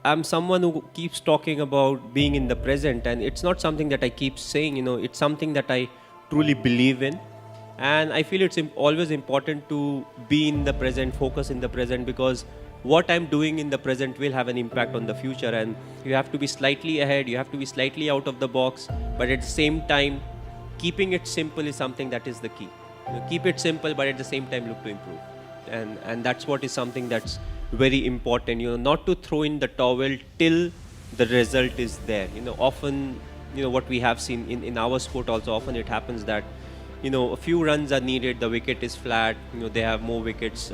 I'm someone who keeps talking about being in the present, and it's not something that I keep saying. It's something that I truly believe in, and I feel it's always important to be in the present, focus in the present, because what I'm doing in the present will have an impact on the future, and you have to be slightly ahead, you have to be slightly out of the box, but at the same time, keeping it simple is something that is the key. Keep it simple, but at the same time look to improve, and that's what is something that's very important. Not to throw in the towel till the result is there. Often, what we have seen in our sport also, often it happens that a few runs are needed, the wicket is flat, they have more wickets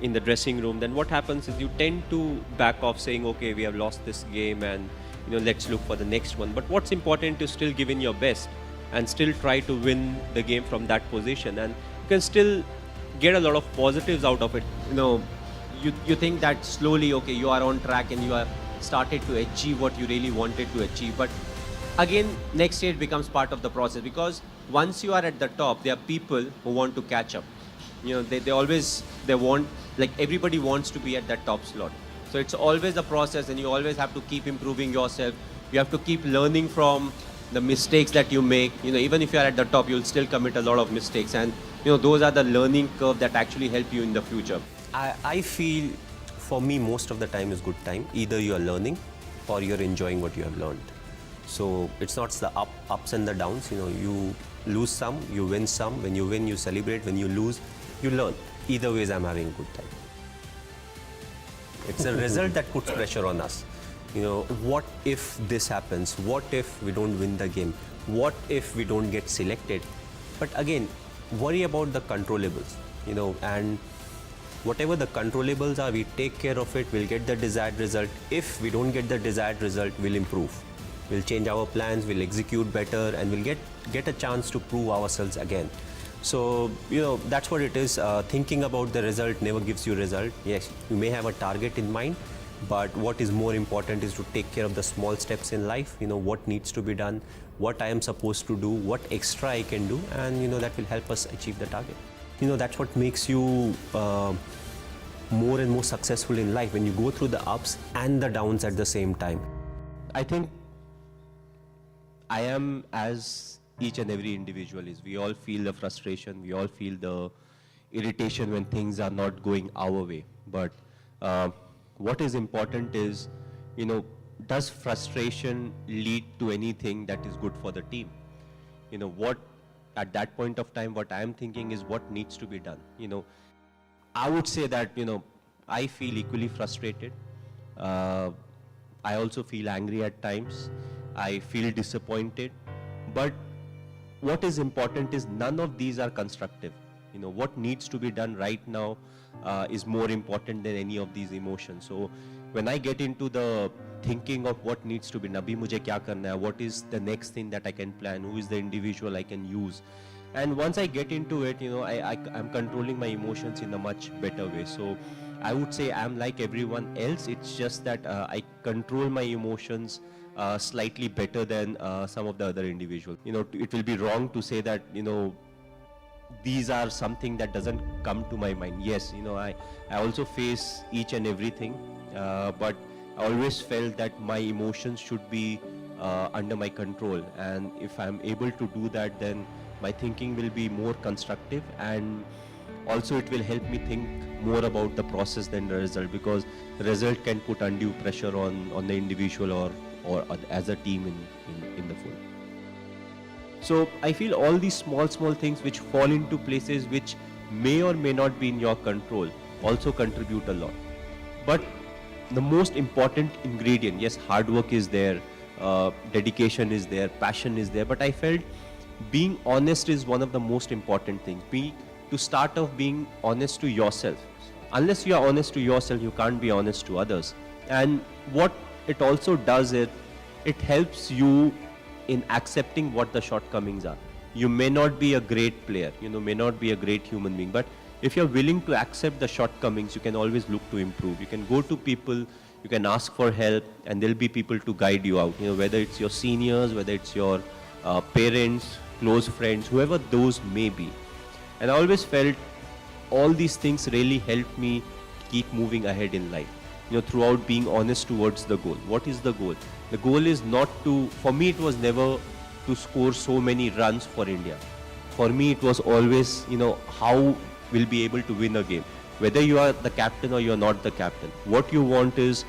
in the dressing room. Then what happens is you tend to back off, saying, okay, we have lost this game, and let's look for the next one. But what's important is still give in your best and still try to win the game from that position, and you can still get a lot of positives out of it. You think that slowly, okay, you are on track and you are started to achieve what you really wanted to achieve, but again, next stage becomes part of the process, because once you are at the top, there are people who want to catch up. They want, like, everybody wants to be at that top slot. So it's always a process, and you always have to keep improving yourself. You have to keep learning from the mistakes that you make. Even if you are at the top, you'll still commit a lot of mistakes, and those are the learning curve that actually help you in the future. I feel for me most of the time is good time. Either you are learning or you're enjoying what you have learned. So it's not the ups and the downs. You lose some, you win some. When you win, you celebrate. When you lose, you learn. Either ways, I'm having a good time. It's a result that puts pressure on us. What if this happens? What if we don't win the game? What if we don't get selected? But again, worry about the controllables, and whatever the controllables are, we take care of it, we'll get the desired result. If we don't get the desired result, we'll improve. We'll change our plans, we'll execute better, and we'll get a chance to prove ourselves again. So, that's what it is. Thinking about the result never gives you result. Yes, you may have a target in mind, but what is more important is to take care of the small steps in life. What needs to be done, what I am supposed to do, what extra I can do, and that will help us achieve the target. That's what makes you more and more successful in life, when you go through the ups and the downs at the same time. I think I am as each and every individual is. We all feel the frustration, we all feel the irritation when things are not going our way. But what is important is, does frustration lead to anything that is good for the team? At that point of time, what I am thinking is what needs to be done. I would say that, I feel equally frustrated. I also feel angry at times. I feel disappointed. But what is important is none of these are constructive. What needs to be done right now is more important than any of these emotions. So when I get into the thinking of what needs to be, Nabi mujhe kya karna hai, what is the next thing that I can plan, who is the individual I can use. And once I get into it, I'm controlling my emotions in a much better way. So I would say I'm like everyone else. It's just that I control my emotions slightly better than some of the other individuals. It will be wrong to say that, these are something that doesn't come to my mind. Yes, I also face each and everything, but I always felt that my emotions should be under my control. And if I'm able to do that, then my thinking will be more constructive, and also it will help me think more about the process than the result, because the result can put undue pressure on the individual or as a team in the full. So I feel all these small things which fall into places which may or may not be in your control also contribute a lot. But the most important ingredient, yes, hard work is there, dedication is there, passion is there, but I felt being honest is one of the most important things. To start off being honest to yourself. Unless you are honest to yourself, you can't be honest to others. And what it also does is, it helps you in accepting what the shortcomings are. You may not be a great player, may not be a great human being, but if you're willing to accept the shortcomings, you can always look to improve. You can go to people, you can ask for help, and there'll be people to guide you out. Whether it's your seniors, whether it's your parents, close friends, whoever those may be. And I always felt all these things really helped me keep moving ahead in life. throughout being honest towards the goal. What is the goal? The goal is not to, for me it was never to score so many runs for India. For me it was always, how we'll be able to win a game. Whether you are the captain or you're not the captain. What you want is,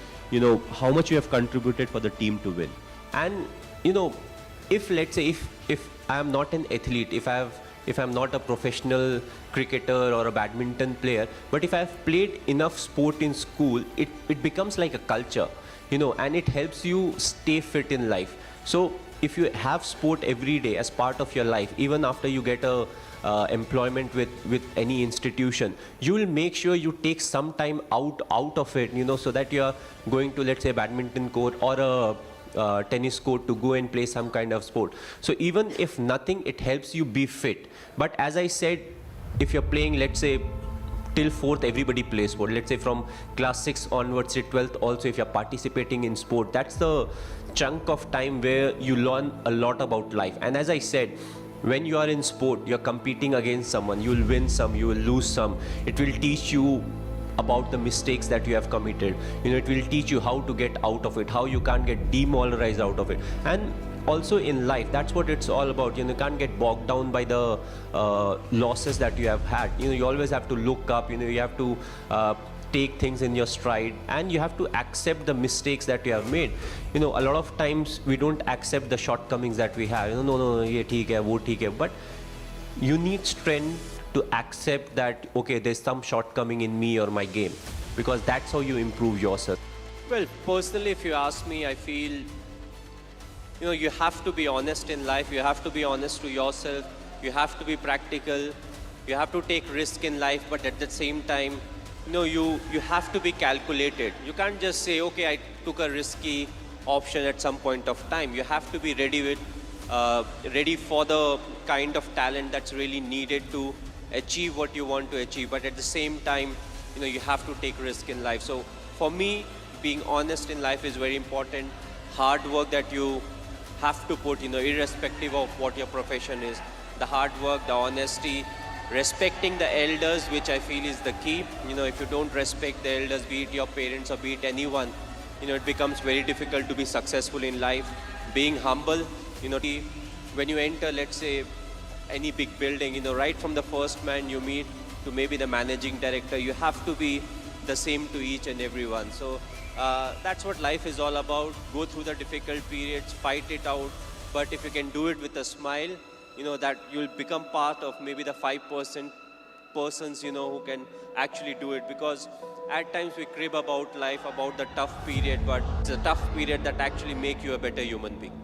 how much you have contributed for the team to win. And if let's say if I am not an athlete, if I'm not a professional cricketer or a badminton player, but if I've played enough sport in school, it becomes like a culture, and it helps you stay fit in life. So if you have sport every day as part of your life, even after you get a employment with any institution, you will make sure you take some time out of it, so that you are going to, let's say, badminton court or a tennis court to go and play some kind of sport. So even if nothing, it helps you be fit. But as I said, if you're playing, let's say, till 4th, everybody plays sport. Let's say from class 6 onwards to 12th also, if you're participating in sport, that's the chunk of time where you learn a lot about life. And as I said, when you are in sport, you're competing against someone. You will win some, you will lose some. It will teach you about the mistakes that you have committed. It will teach you how to get out of it, how you can't get demoralized out of it. And also in life, that's what it's all about. You can't get bogged down by the losses that you have had. You always have to look up. You have to take things in your stride, and you have to accept the mistakes that you have made. A lot of times we don't accept the shortcomings that we have. No, ye theek hai, wo theek hai. But you need strength to accept that, okay, there's some shortcoming in me or my game, because that's how you improve yourself. Well, personally, if you ask me, I feel, you have to be honest in life. You have to be honest to yourself. You have to be practical. You have to take risk in life, but at the same time, you have to be calculated. You can't just say, okay, I took a risky option at some point of time. You have to be ready for the kind of talent that's really needed to achieve what you want to achieve. But at the same time, you have to take risk in life. So for me, being honest in life is very important. Hard work that you have to put, irrespective of what your profession is. The hard work, the honesty, respecting the elders, which I feel is the key. If you don't respect the elders, be it your parents or be it anyone, it becomes very difficult to be successful in life. Being humble, when you enter, let's say, any big building, right from the first man you meet to maybe the managing director, you have to be the same to each and everyone. So that's what life is all about. Go through the difficult periods, fight it out. But if you can do it with a smile, that you'll become part of maybe the 5% persons, who can actually do it. Because at times we crib about life, about the tough period, but it's a tough period that actually make you a better human being.